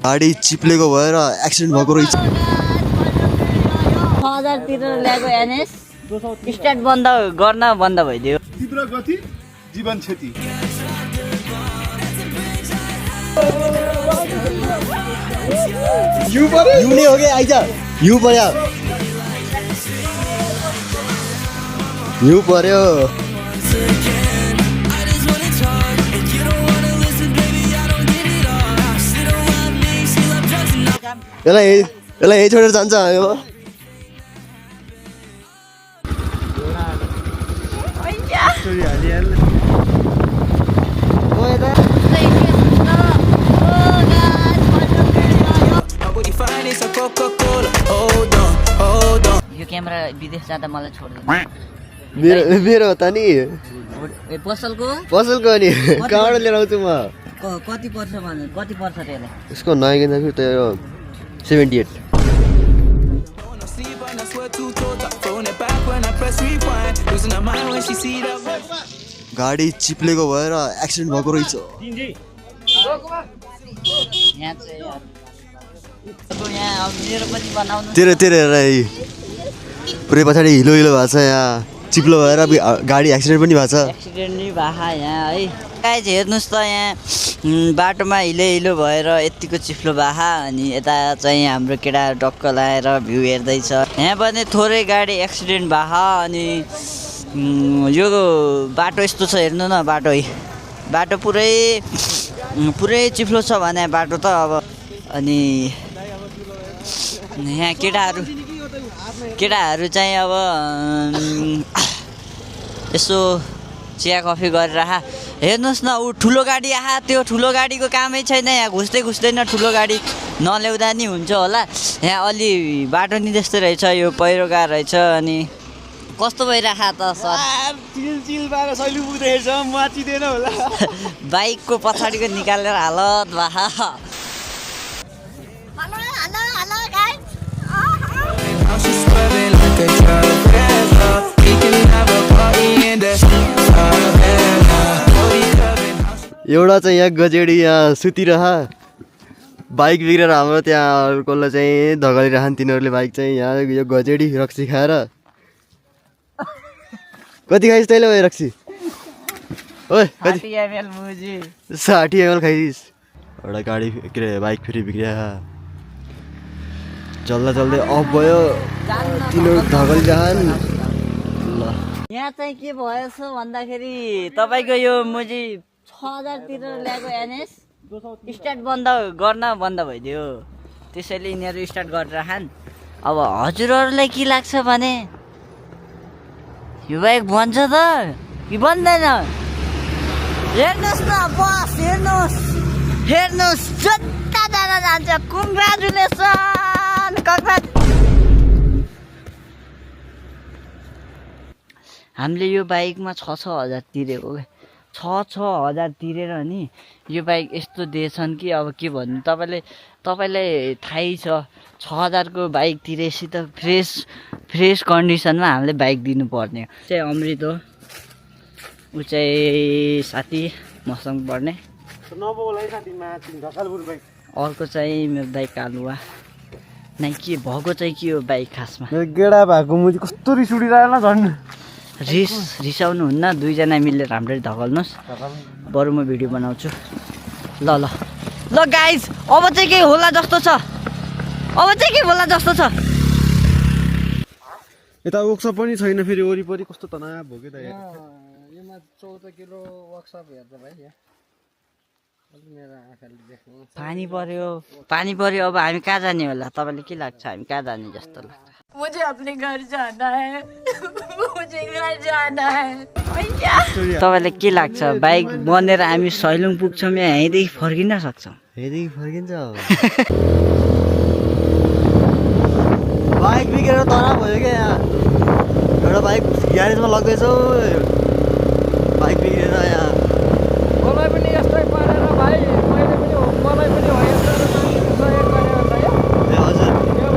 गाडी चिप्लेको भएर एक्सिडेन्ट भएको रहेछ। 6000 तिरेर ल्याएको एनएस स्टार्ट बन्द गर्न बन्द भइदियो। तीव्र गति जीवन क्षति। यू नै हो कि आइज यू पर्यो यू पर्यो। यसलाई यही छोडेर जान्छ यो। यो क्यामेरा विदेश जाँदा मलाई छोड्दैन। मेरो हो त नि पसलको नि कहाँबाट लिएर आउँछु म। कति पर्छ भने कति पर्छ त्यसलाई? यसको नयाँ किन्दाखेरि त 78। गाडी चिप्लेको भएर एक्सिडेन्ट भएको रहेछ। तेरो पुरै पछाडि हिलो भएको छ। यहाँ चिप्लो भएर गाडी एक्सिडेन्ट पनि भएको छ। एक्सिडेन्ट नै भयो यहाँ है। गाइज हेर्नुहोस् त यहाँ बाटोमा हिलो भएर यतिको चिप्लो बाहा अनि यता चाहिँ हाम्रो केटा डक्क लाएर भ्यू हेर्दैछ। यहाँ पनि थोरै गाडी एक्सिडेन्ट बाहा अनि यो बाटो यस्तो छ हेर्नु न। बाटो पुरै चिप्लो छ भने बाटो त अब। अनि यहाँ केटाहरू चाहिँ अब यसो चिया कफी गरेर हेर्नुहोस् न। ऊ ठुलो गाडी त्यो ठुलो गाडीको कामै छैन। यहाँ घुस्दैन ठुलो गाडी नल्याउँदा नि हुन्छ होला। यहाँ अलि बाटो नि त्यस्तै रहेछ। यो पहिरो गएको रहेछ अनि कस्तो भइरहेको त सर? बाइकको पछाडिको निकालेर हालत भा। एउटा चाहिँ यहाँ गजेडी यहाँ सुतिरह बाइक बिग्रेर हाम्रो त्यहाँ कसलाई चाहिँ धगलिरहन् तिनीहरूले बाइक चाहिँ। यहाँ यो गजेडी रक्सी खाएर कति खाइस् तैँले भयो रक्सी? ओए 60 ml खाइस्। एउटा गाडी के अरे बाइक फेरि बिग्रिया चल्दै अफ भयो। तिनीहरू धगलिरहन्। ल यहाँ चाहिँ के भएछ भन्दाखेरि तपाईँको यो मुजी 6000 तिरेर ल्याएको एनएस स्टार्ट गर्न बन्द भइदियो। त्यसैले यिनीहरू स्टार्ट गरिरहन्। अब हजुरहरूलाई के लाग्छ भने यो बाइक बन्छ त कि बन्दैन? हेर्नुहोस् न बस, हेर्नुहोस् जताजना जान्छ। कङ्ग्रेचुलेसन। हामीले यो बाइकमा 6,000 तिरेको। 6,000 तिरेर नि यो बाइक यस्तो दिएछन् कि अब के भन्नु तपाईँलाई थाहै छ। 6,000 को बाइक तिरेपछि त फ्रेस कन्डिसनमा हामीले बाइक दिनुपर्ने। चाहिँ अमृत हो, ऊ चाहिँ साथी मसँग पढ्ने। अर्को चाहिँ मेरो बाइक कालुवा नै। के भएको चाहिँ के हो बाइक खासमा? गेडा भएको मुजी कस्तो रिस उडिरहेको झन्। रिसाउनु हुन्न। दुईजना मिलेर राम्ररी धगल्नुहोस्। बरु म भिडियो बनाउँछु। ल गाइज अब चाहिँ के होला जस्तो छ? यता वर्कसप पनि छैन फेरि वरिपरि कस्तो तनाव भयो के त। यसमा 14 किलो वर्कसप हेर्छ भाइ। मेरो आँखाले देख्नु पानी पर्यो। अब हामी कहाँ जाने होला? तपाईँले के लाग्छ हामी कहाँ जाने जस्तो लाग्छ? मुझे अपने घर जाना है। तपाईँलाई के लाग्छ बाइक बनेर हामी सैलुङ पुग्छौँ या यहीँदेखि फर्किन सक्छौँ? यहीँदेखि फर्किन्छ। बाइक बिग्रेर तनाव भयो क्या। यहाँ एउटा बाइक ग्यारेजमा लग्दैछौ, बाइक बिग्रेर यहाँ। मलाई पनि यस्तै परेर भाइ, मलाई पनि हो यस्तो सहयोग गरेर त यो। हजुर यो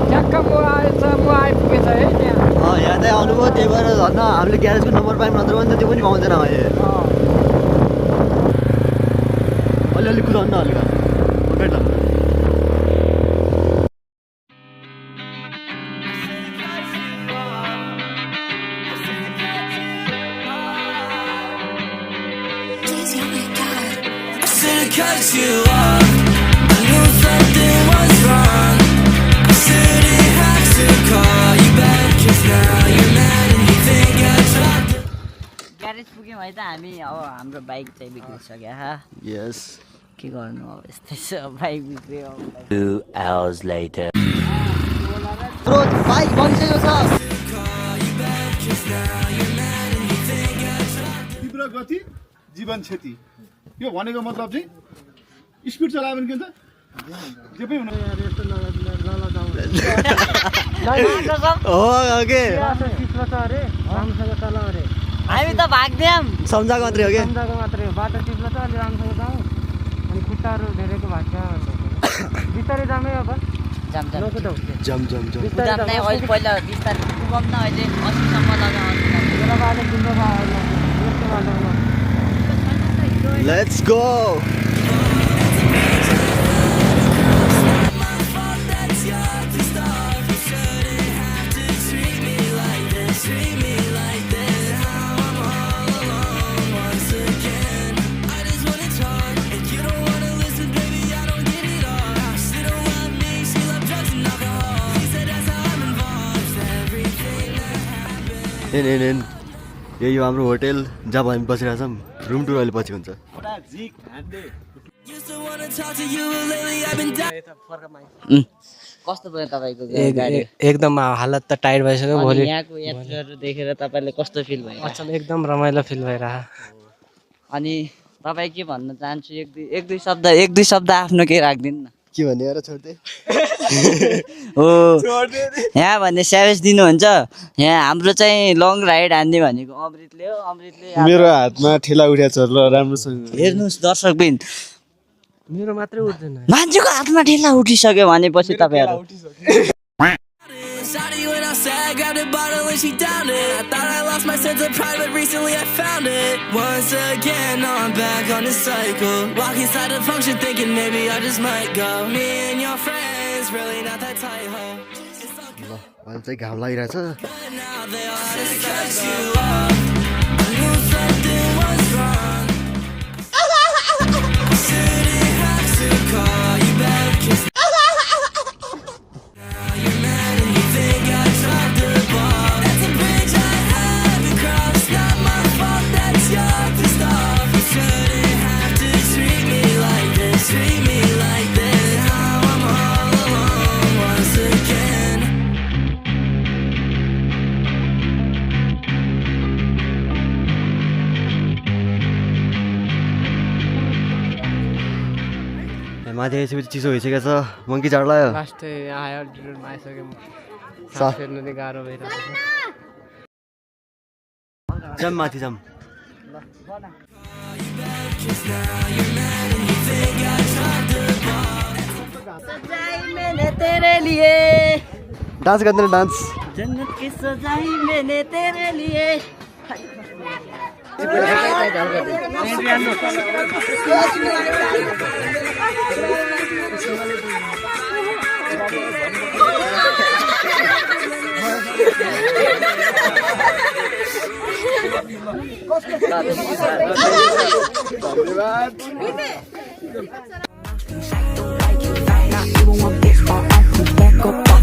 ठ्याक्क म आइपुगेछ है त्यहाँ। यहाँ चाहिँ आउनुभयो, त्यही भएर झन् हामीले ग्यारेजको नम्बर पायौँ, नत्र भने त त्यो पनि पाउँदैन अहिले। अलिअलि कुदाउनु न अलिक weight Cut you off. I knew something was wrong. I shouldn't have to call you back, 'cause now you're mad and you think I dropped it. Garage पुग्यौँ है त हामी अब हाम्रो बाइक चाहिँ बिग्रिसक्यो हा यस के गर्नु अब यस्तै छ बाइक बिग्रियो 2 hours later. बाइक बनिसकेको छ तीव्र गति जीवन क्षति यो भनेको मतलब चाहिँ स्पिड चलायो भने के हुन्छ जे पनि हुन हो ओके हामी त भाग्दैम सम्झाएको मात्रै हो कि मात्रै हो बाटो चिप्लो छ अलि राम्रोसँग जाउँ अनि खुट्टाहरू धेरैको भएको छ बिस्तारै जामै अब जाम जाम लोको त हुन्छ जम जम जम जाम्दै अहिले पहिला बिस्तारै पुगौँ न अहिले 80सम्म लगाउँ बेला बाटो तिम्रो बाटो लेट्स गो इन यही हो हाम्रो होटेल जहाँ हामी बसिरहेको छौँ रुम टुर अहिले पछि हुन्छ Used to wanna talk to you, but lately I've been down. कस्तो भयो तपाईँको गाडी एकदम हालत त टाइट भइसक्यो अनि भोलि यहाँको यात्रुहरू देखेर तपाईँले कस्तो फिल भयो अचल एकदम रमाइलो फिल भइरह अनि तपाईँ के भन्न चाहन्छु एक दुई शब्द आफ्नो केही राखिदिनु न के भन्ने यार छोड्दै हो यहाँ भन्ने स्यावेज दिनुहुन्छ यहाँ हाम्रो चाहिँ लङ राइड हान्ने भनेको अमृतले हो अमृतले मेरो हातमा ठेला उठाएको छ ल राम्रोसँग हेर्नुहोस् दर्शकबिन मेरो मात्रै उठ्दैन मान्छेको हातमा ठेला उठिसक्यो भनेपछि तपाईँहरू Shawty went outside, grabbed a bottle and she downed it. I thought I lost my sense of pride, but recently I found it. Once again, now I'm back on this cycle. Walk inside the function thinking maybe I just might go. Me and your friends, really not that tight, ho. अहिले चाहिँ घाम लागिरहेछ But now they all had to cut you off. I knew something was wrong. I shouldn't have to call you back, 'cause now you're mad and you think I dropped the ball. That's a bridge I had to cross. Not my fault that you're pissed off. You shouldn't have to treat me like this. Treat me like this. Now I'm all alone once again. माथि आइसकेपछि चिसो भइसकेको छ monkey चाड लाग्यो लास्टै आयो अल्टिट्युडमा आइसक्यो सास सास फेर्नु नि गाह्रो भइरहेको छ जाम माथि जाम डान्स गर्दैन डान्स जन्नत की सजाई मैंने तेरे लिए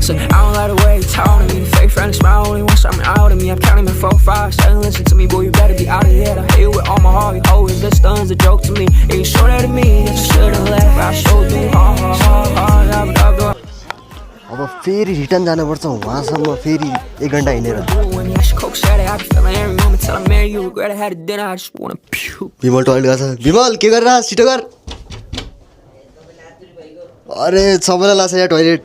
So I don't like the way you talk to me. Fake friend smile only wants something out of me. I'm counting my 4, 5, 7. Listen to me, boy, you better be out of here. I hate you with all my heart. You always this stun's a joke to me. And you show that to me that you should've left. I showed you hard. अब फेरि return जानुपर्छ वहाँसम्म फेरि 1 घन्टा हिँडेर Bimal toilet गएको छ विमल के गरेर छिटो गर अरे सबैलाई लाग्छ यहाँ टोइलेट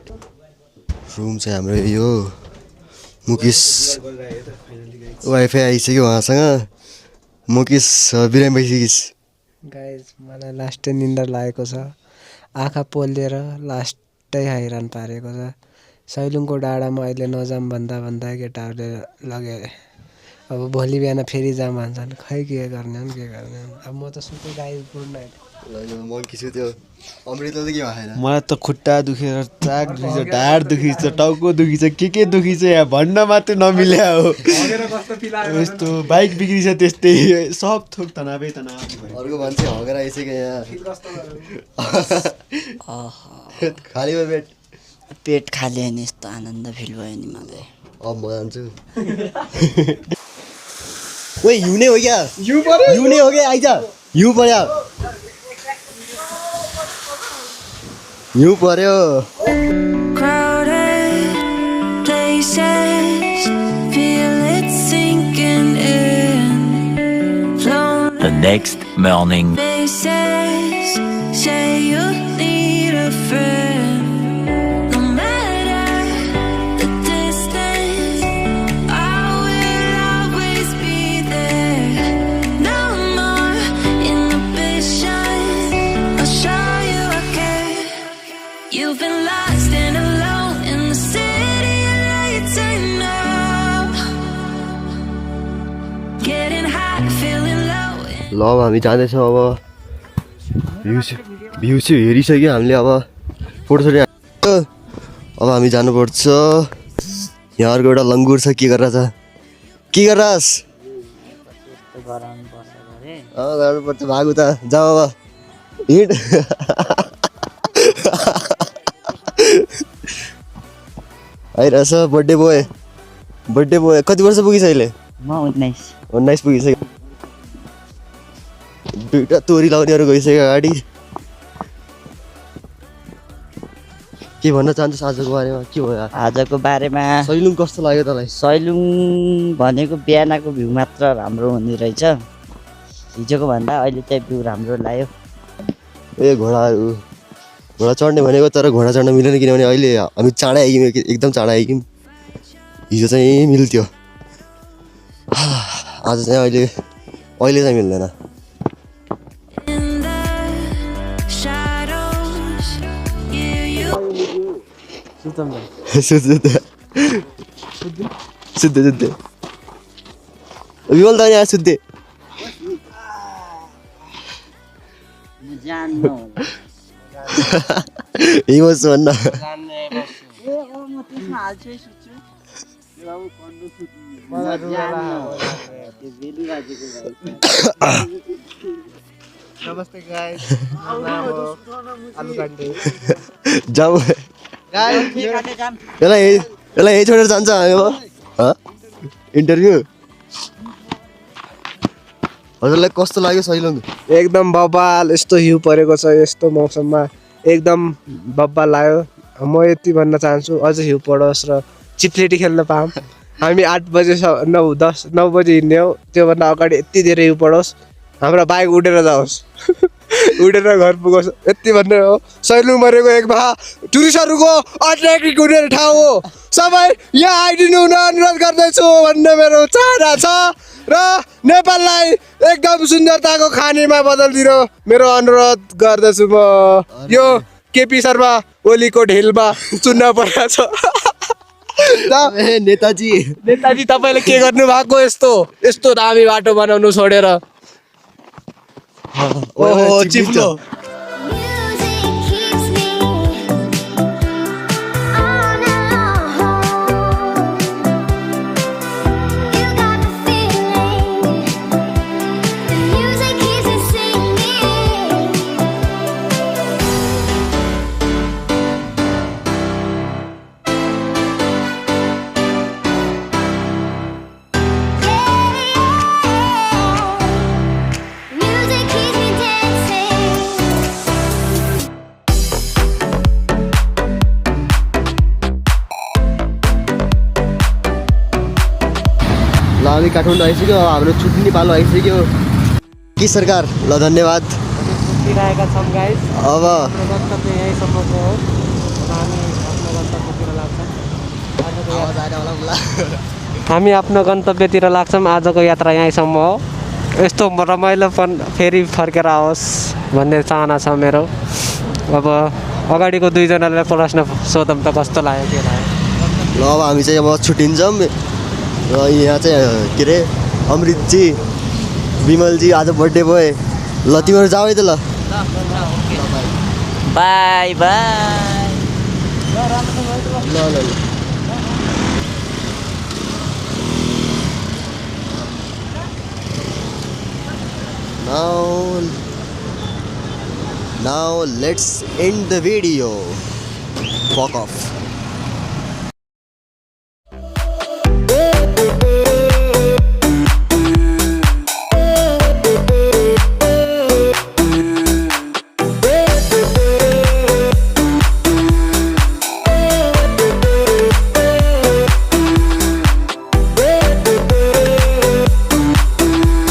रुम चाहिँ हाम्रो यो मुकेश वाइफाई आइसक्यो उहाँसँग मुकेश बिरामी भइसकिस् गाइज मलाई लास्टै निन्द्रा लागेको छ आँखा पोलिएर लास्टै हैरान पारेको छ सैलुङको डाँडामा अहिले नजाम भन्दा केटाहरूले लगे अब भोलि बिहान फेरि जाम भन्छन् खै के गर्ने अब म त सुते गाई गुड नाइट मङ्की छु त्यो अमृतले त के भएन मलाई त खुट्टा दुखेर ट्याक दुखिन्छ ढाड दुखिन्छ टाउको दुखिन्छ के दुखिन्छ यहाँ भन्न मात्रै नमिल्या हो यस्तो बाइक बिग्रिन्छ त्यस्तै सब थोक तनावै तनाव अर्को मान्छे हगेर आइसक्यो यहाँ खाली भयो पेट खाली होइन यस्तो आनन्द फिल भयो नि मलाई अब म जान्छु ओइ हिउँने हो क्या हिउँने हो क्या आइज हिउँ पर्यो हिउँ पर्यो Crowded places, feel it sinking in. Lonely The next morning. faces, say you need a friend. No matter the distance, I will always be there. No more inhibition, I'll show you I care. You've been lost and alone in the city lights, I know. Getting high, feeling low. ल अब हामी जाँदैछौँ अब view चाहिँ हेरिसक्यो हामीले अब फोटोसोटो अब हामी जानुपर्छ यहाँ अर्को एउटा लङ्गुर छ के गरेर छ के गरेस् गर्नुपर्छ भागु त जाऊ अब हिँड आइरहेछ बर्थडे बोय कति वर्ष पुगिस अहिले म 19 पुगिसक्यो दुईवटा तोरी लाउनेहरू गइसक्यो अगाडि के भन्न चाहन्छस् आजको बारेमा के भयो आजको बारेमा सैलुङ कस्तो लाग्यो तँलाई सैलुङ भनेको बिहानको भ्यू मात्र राम्रो हुने रहेछ हिजोको भन्दा अहिले चाहिँ भ्यू राम्रो लाग्यो ए घोडा चढ्ने भनेको तर घोडा चढ्न मिलेन किनभने अहिले हामी चाँडै आइग्यौँ एकदम चाँडै आइग्यौँ हिजो चाहिँ मिल्थ्यो आज चाहिँ अहिले चाहिँ मिल्दैन In the shadows, you सुत्दै Bimal त यहाँ सुत्दै जान्नु हिँड्छु भन्न म त्यसमा हाल्छु है सुत्छु नमस्ते गाइस आलु काट्दै जाऊ यसलाई यही छोडेर जान्छ हामी अब इन्टरभ्यू हजुरलाई कस्तो लाग्यो सैलुङ एकदम बब्बाल यस्तो हिउँ परेको छ यस्तो मौसममा एकदम बब्बाल लाग्यो म यति भन्न चाहन्छु अझ हिउँ परोस् र चिप्लेटी खेल्न पाऊँ हामी 8 बजे 9 बजे हिँड्ने हो त्योभन्दा अगाडि यति धेरै हिउँ परोस् हाम्रो बाइक उडेर जाओस् उडेर घर पुगोस् यति भन्ने हो सैलुङ मरेको एक भा टुरिस्टहरूको अट्र्याक्टिभ हुने ठाउँ हो सबै यहाँ आइदिनु हुन अनुरोध गर्दैछु भन्ने मेरो चाहना छ र नेपाललाई एकदम सुन्दरताको खानीमा बदलिदिन मेरो अनुरोध गर्दछु म यो केपी शर्मा ओलीको ढिलमा चुन्न परेको छ नेताजी तपाईँले के गर्नु भएको यस्तो दामी बाटो बनाउनु छोडेर ओहो चिप्लो music keeps me on alone. You got the feeling, the music keeps me singing. Music keeps me dancing. ल हामी काठमाडौँ आइसक्यो अब हाम्रो छुट्ने पालो आइसक्यो के सरकार ल धन्यवाद पुगिरहेका छौँ गाइस अब हाम्रो गन्तव्य यहीँसम्मको हो हामी आफ्नो गन्तव्यतिर लाग्छौँ हामी आफ्नो गन्तव्यतिर लाग्छौँ आजको यात्रा यहीँसम्म हो यस्तो रमाइलोपन फेरि फर्केर आओस् भन्ने चाहना छ मेरो अब अगाडिको दुईजनालाई प्रश्न सोधौँ त कस्तो लाग्यो के लाग्यो ल अब हामी चाहिँ अब छुट्टिन्छौँ र यहाँ चाहिँ के अरे अमृतजी विमलजी आज बर्थडे भयो ल तिमीहरू जाऊ है त ल बाई बाई ल ल ल now let's end the video. Fuck off.